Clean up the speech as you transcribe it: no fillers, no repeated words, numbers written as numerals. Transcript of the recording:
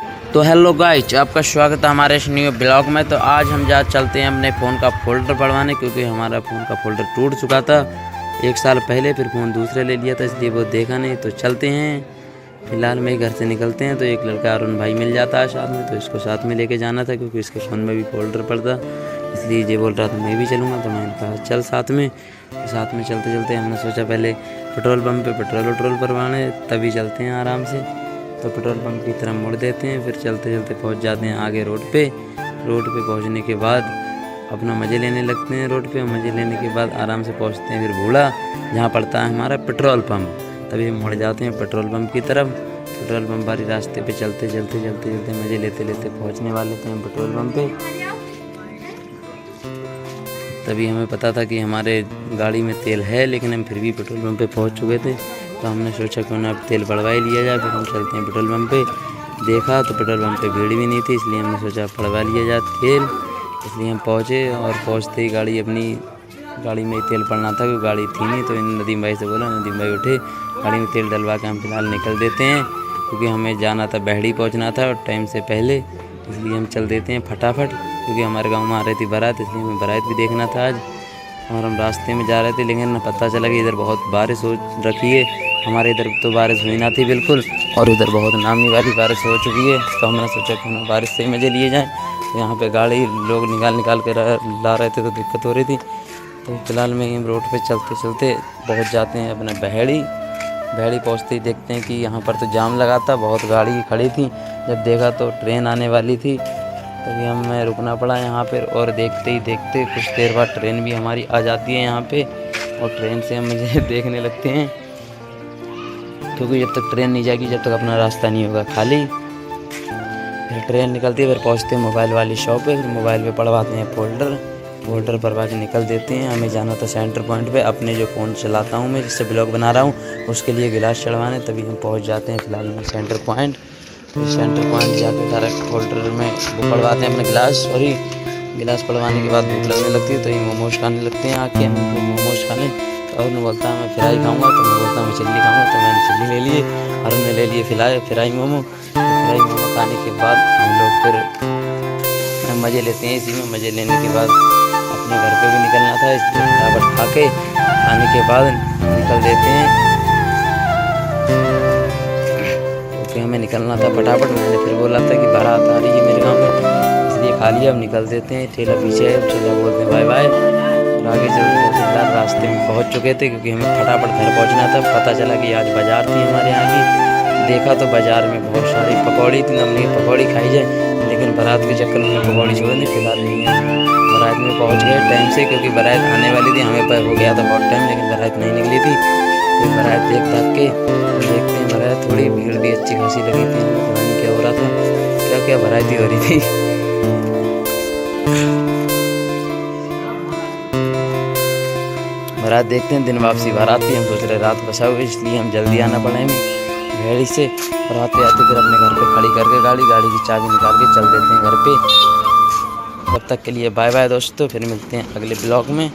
तो hello guys, आपका स्वागत है हमारे इस न्यू ब्लॉग में। तो आज हम चलते हैं अपने फ़ोन का फ़ोल्डर पढ़वाने, क्योंकि हमारा फ़ोन का फ़ोल्डर टूट चुका था 1 साल पहले। फिर फ़ोन दूसरे ले लिया था, इसलिए वो देखा नहीं। तो चलते हैं, फ़िलहाल में घर से निकलते हैं। तो एक लड़का अरुण भाई मिल जाता है साथ में, तो इसको साथ में लेके जाना था, क्योंकि इसके फ़ोन में भी फ़ोल्डर पड़ता, इसलिए ये बोल रहा था मैं भी चलूँगा। तो मैंने कहा चल साथ में। साथ में चलते चलते हमने सोचा पहले पेट्रोल पम्प पे पेट्रोल भरवाने, तभी चलते हैं आराम से। तो पेट्रोल पंप की तरफ मुड़ देते हैं, फिर चलते चलते पहुंच जाते हैं आगे रोड पे पहुंचने के बाद अपना मज़े लेने लगते हैं रोड पे। मज़े लेने के बाद आराम से पहुंचते हैं फिर भूड़ा, जहां पड़ता है हमारा पेट्रोल पंप। तभी हम मुड़ जाते हैं पेट्रोल पंप की तरफ। पेट्रोल पंप वाली रास्ते पे चलते मज़े लेते पहुँचने वाले थे हम पेट्रोल पंप पे। तभी हमें पता था कि हमारे गाड़ी में तेल है, लेकिन हम फिर भी पेट्रोल पंप पे पहुँच चुके थे। तो हमने सोचा क्यों ना अब तेल बढ़वा ही लिया जाए। फिर हम चलते हैं पेट्रोल पंप पे। देखा तो पेट्रोल पंप पे भीड़ भी नहीं थी, इसलिए हमने सोचा बढ़वा लिया जाए तेल। इसलिए हम पहुँचे, और पहुँचते ही गाड़ी में तेल पड़ना था, क्योंकि गाड़ी थी नहीं। तो नदीम भाई से बोला, नदीम भाई उठे, गाड़ी में तेल डलवा के हम फिलहाल निकल देते हैं, क्योंकि हमें जाना था बहड़ी पहुँचना था और टाइम से पहले। इसलिए हम चल देते हैं फटाफट, क्योंकि हमारे गाँव में आ रही थी बारात, इसलिए हमें बारात भी देखना था आज। और हम रास्ते में जा रहे थे, लेकिन पता चला कि इधर बहुत बारिश हो रखी है। हमारे इधर तो बारिश हुई ना थी बिल्कुल, और इधर बहुत नामी वाली बारिश हो चुकी है। तो हमने सोचा कि ना बारिश से मज़े लिए जाएँ। तो यहाँ पे गाड़ी लोग निकाल के ला रहे थे, तो दिक्कत हो रही थी। तो फिलहाल में हम रोड पे चलते पहुँच जाते हैं अपने बहड़ी पहुँचते ही देखते हैं कि यहाँ पर तो जाम लगा था, बहुत गाड़ी खड़ी थी। जब देखा तो ट्रेन आने वाली थी, तभी हमें रुकना पड़ा यहाँ पर। और देखते कुछ देर बाद ट्रेन भी हमारी आ जाती है यहाँ पे, और ट्रेन से हम मुझे देखने लगते हैं, क्योंकि जब तक ट्रेन नहीं जाएगी, जब तक अपना रास्ता नहीं होगा खाली। फिर ट्रेन निकलती है, फिर पहुँचते हैं मोबाइल वाली शॉप पे। फिर मोबाइल पे पढ़वाते हैं फ़ोल्डर भरवा के निकल देते हैं। हमें जाना था सेंटर पॉइंट पे, अपने जो फ़ोन चलाता हूँ मैं, जिससे ब्लॉग बना रहा हूँ, उसके लिए गिलास चढ़वाने। तभी हम पहुँच जाते हैं फिलहाल में सेंटर पॉइंट। फिर सेंटर पॉइंट जाकर डायरेक्ट फ़ोल्डर में वो पढ़वाते हैं अपने गिलास पढ़वाने के बाद भूख लगने लगती है, तो ये मोमोज खाने लगते हैं आके। हम मोमोज खाने, तो अरुण बोलता है मैं फ्राई खाऊंगा, तो मैं बोलता हूँ मैं चिल्ली खाऊंगा। तो मैंने चिल्ली ले लिए, अरुण ने ले लिए फ्राई मोमो। फ्राई मोमो खाने के बाद हम लोग फिर मज़े लेते हैं इसी में। मज़े लेने के बाद अपने घर पे भी निकलना था, इसलिए फटाफट खाने के बाद निकल देते हैं, क्योंकि हमें निकलना था फटाफट। मैंने फिर बोला था कि बारात आ रही है मेरे गाँव में, इसलिए खा लिया। अब निकल देते हैं, ठेला पीछे है, ठेला बोलते हैं बाय बाय। और आगे चलते रास्ते में पहुंच चुके थे, क्योंकि हमें फटाफट घर पहुंचना था। पता चला कि आज बाज़ार थी हमारे यहाँ की। देखा तो बाज़ार में बहुत सारी पकौड़ी थी, हमने पकौड़ी खाई जाए, लेकिन बारात के चक्कर में पकौड़ी छोड़ नहीं। फिलहाल नहीं है, बारात में पहुँच गए टाइम से, क्योंकि बारात आने वाली थी। हमें हो गया था बहुत टाइम, लेकिन बारात नहीं निकली थी। फिर बारात देख के देखते हैं, बारात थोड़ी भीड़ भी अच्छी खासी लगी थी। पता नहीं क्या हो रहा था, क्या बारात ही हो रही थी। बारात देखते हैं, दिन वापसी बारात थी। हम सोच रहे रात बसा हुआ, इसलिए हम जल्दी आना पड़ा हमें भेड़ी से। और आते फिर अपने घर पे खड़ी करके गाड़ी की चाबी निकाल के चल देते हैं घर पे। तब तक के लिए बाय बाय दोस्तों, फिर मिलते हैं अगले ब्लॉग में।